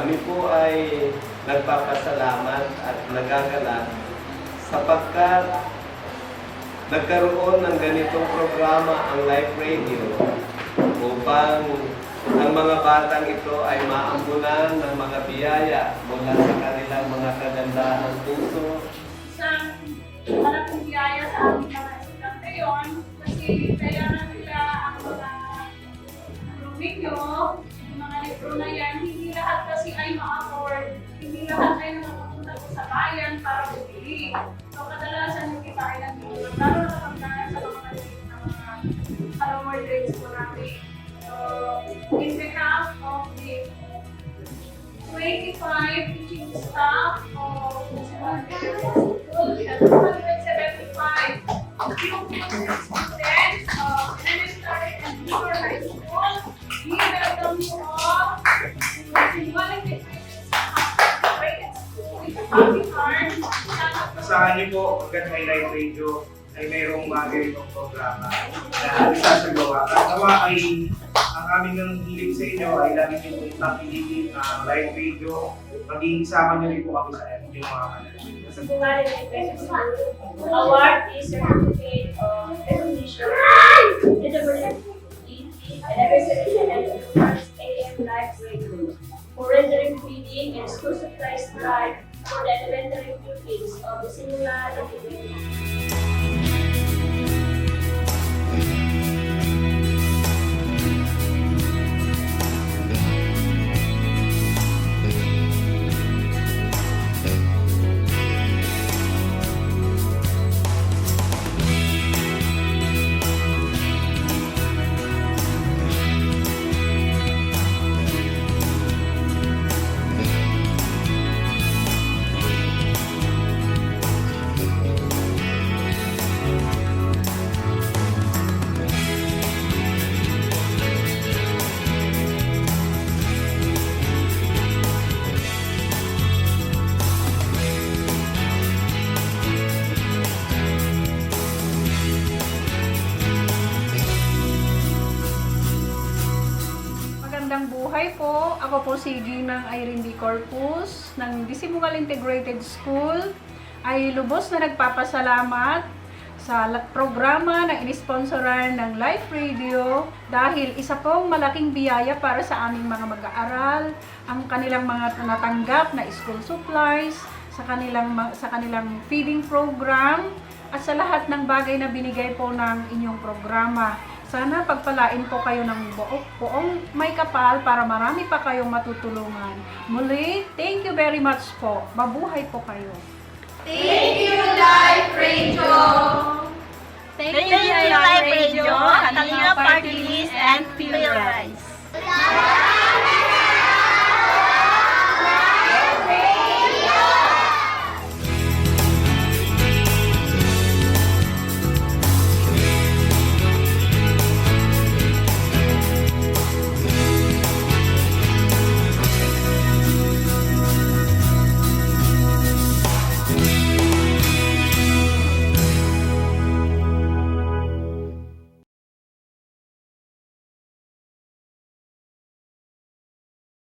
Kami po ay nagpapasalamat at nagagalak sapagkat nagkaroon ng ganitong programa ang Life Radio upang ang mga batang ito ay maambunan ng mga biyaya mula sa kanilang mga kagandahang puso. Isang malaking biyaya sa aming mga estudyante ngayon kasi kaya na nila ang mga ninyo, yung mga libro na yan, hindi lahat kasi ay ma-afford. Hindi lahat ay nakapunta ko sa bayan para bumili. So kadalasan yung kita ay nag-iwan, lalo na pagkakas sa mga maliit na mga lower grades po namin. So, in behalf of the 25 teaching staff of the Secondary School, 175 students of elementary and junior high school. We welcome you all to Sinwaling Integrated School in Pakistan. Asahan niyo po, hanggang Highlight Radio ay mayroong mga ganitong programa na isasagawa. At nawa ay ang aming nang hilig sa inyo ay lagi niyo pong nakikinig ng live radio. Maging isama niyo rin po kami sa inyong mga kanal. Sinwaling Integrated School award is certificate of recognition to the and every section and first AM live radio for rendering feeding and school supplies drive for the elementary pupils of the Sinwaling Integrated School. Magandang buhay po. Ako po si Ginang Irene D. Corpus ng Disimungal Integrated School. Ay lubos na nagpapasalamat sa programa na inisponsoran ng Life Radio dahil isa pong malaking biyaya para sa aming mga mag-aaral ang kanilang mga natanggap na school supplies, sa kanilang feeding program at sa lahat ng bagay na binigay po ng inyong programa. Sana pagpalain po kayo ng buong may kapal para marami pa kayong matutulungan. Muli, thank you very much po. Mabuhay po kayo. Thank you, Life Radio! Thank you, Live Radio, Kalinga Party List, and Phil Rice.